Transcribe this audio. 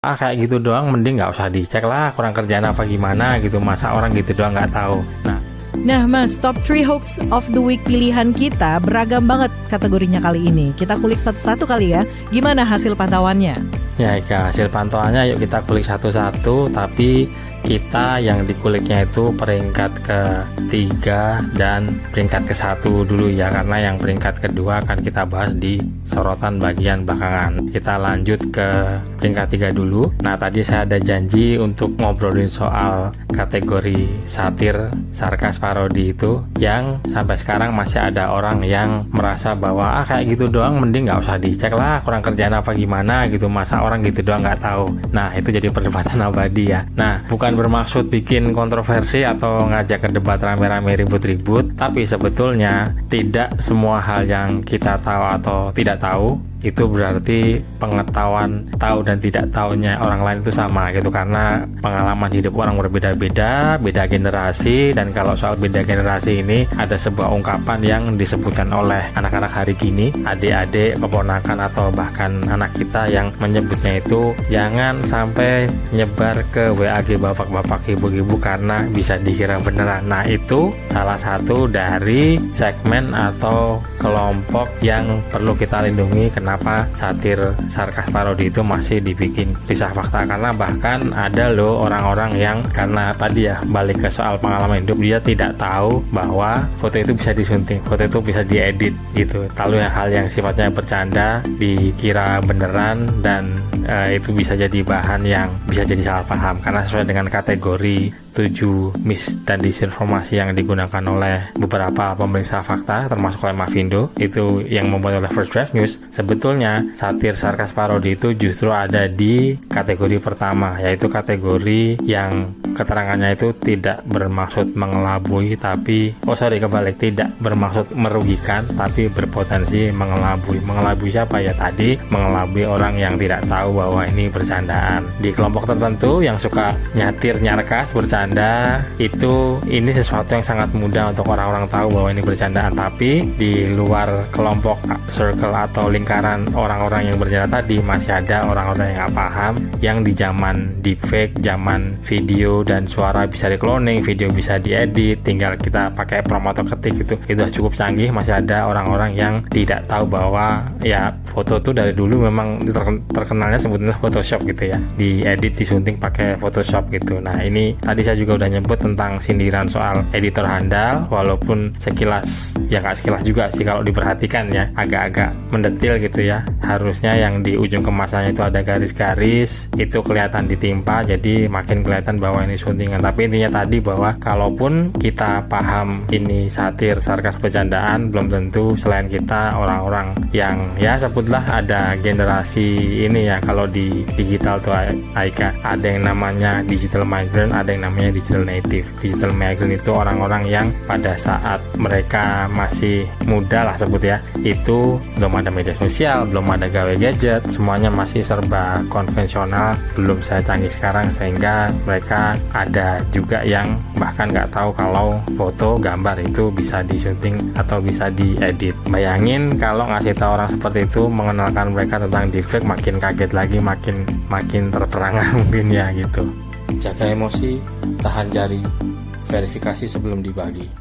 Kayak gitu doang mending nggak usah dicek lah, kurang kerjaan apa gimana gitu, masa orang gitu doang nggak tahu. Nah Mas, top 3 hoax of the week pilihan kita beragam banget kategorinya kali ini. Kita kulik satu-satu kali ya. Gimana hasil pantauannya? Ya Ika, hasil pantauannya yuk kita kulik satu-satu, tapi kita yang dikuliknya itu peringkat ke-3 dan peringkat ke-1 dulu ya, karena yang peringkat kedua akan kita bahas di sorotan bagian belakangan. Kita lanjut ke peringkat 3 dulu. Nah, tadi saya ada janji untuk ngobrolin soal kategori satir, sarkas, parodi itu yang sampai sekarang masih ada orang yang merasa bahwa kayak gitu doang mending nggak usah dicek lah, kurang kerjaan apa gimana gitu, masa orang gitu doang nggak tahu. Nah, itu jadi perdebatan abadi ya. Nah, bukan bermaksud bikin kontroversi atau ngajak ke debat rame-rame ribut-ribut, tapi sebetulnya tidak semua hal yang kita tahu atau tidak tahu itu berarti pengetahuan tahu dan tidak tahunya orang lain itu sama gitu, karena pengalaman hidup orang berbeda-beda, beda generasi. Dan kalau soal beda generasi ini ada sebuah ungkapan yang disebutkan oleh anak-anak hari gini, adik-adik, keponakan atau bahkan anak kita, yang menyebutnya itu jangan sampai nyebar ke WAG bapak-bapak, ibu-ibu karena bisa dikira beneran. Nah, itu salah satu dari segmen atau kelompok yang perlu kita lindungi. Kenapa satir, sarkas, parodi itu masih dibikin kisah fakta? Karena bahkan ada loh orang-orang yang karena tadi ya balik ke soal pengalaman hidup, dia tidak tahu bahwa foto itu bisa disunting, foto itu bisa diedit gitu. Lalu hal yang sifatnya bercanda dikira beneran, dan itu bisa jadi bahan yang bisa jadi salah paham karena sesuai dengan kategori 7 mis dan disinformasi yang digunakan oleh beberapa pemeriksa fakta termasuk oleh Mavindo, itu yang membuat oleh First Draft News. Sebetulnya satir, sarkas, parodi itu justru ada di kategori pertama, yaitu kategori yang keterangannya itu tidak bermaksud mengelabui tapi kebalik, tidak bermaksud merugikan tapi berpotensi mengelabui. Mengelabui siapa ya? Tadi mengelabui orang yang tidak tahu bahwa ini bercandaan. Di kelompok tertentu yang suka nyatir, nyarkas, bercanda, itu ini sesuatu yang sangat mudah untuk orang-orang tahu bahwa ini bercandaan. Tapi di luar kelompok circle atau lingkaran orang-orang yang bercanda tadi masih ada orang-orang yang nggak paham, yang di zaman deepfake, zaman video dan suara bisa di-cloning, video bisa diedit, tinggal kita pakai prompt atau ketik gitu. Itu cukup canggih. Masih ada orang-orang yang tidak tahu bahwa ya foto tuh dari dulu memang terkenalnya sebetulnya Photoshop gitu ya, diedit, disunting pakai Photoshop gitu. Nah, ini tadi saya juga udah nyebut tentang sindiran soal editor handal, walaupun sekilas ya nggak sekilas juga sih kalau diperhatikan ya, agak-agak mendetil gitu ya. Harusnya yang di ujung kemasannya itu ada garis-garis, itu kelihatan ditimpa, jadi makin kelihatan bahwa ini suntingan. Tapi intinya tadi bahwa kalaupun kita paham ini satir, sarkas, bercandaan, belum tentu selain kita orang-orang yang ya sebutlah ada generasi ini ya, kalau di digital tuh Aika ada yang namanya digital migrant, ada yang namanya digital native. Digital migrant itu orang-orang yang pada saat mereka masih muda lah sebut ya, itu belum ada media sosial, belum ada gawe gadget, semuanya masih serba konvensional, belum saya canggih sekarang, sehingga mereka ada juga yang bahkan nggak tahu kalau foto, gambar itu bisa disunting atau bisa diedit. Bayangin kalau ngasih tahu orang seperti itu, mengenalkan mereka tentang deepfake, makin kaget lagi, makin terperangah mungkin ya gitu. Jaga emosi, tahan jari, verifikasi sebelum dibagi.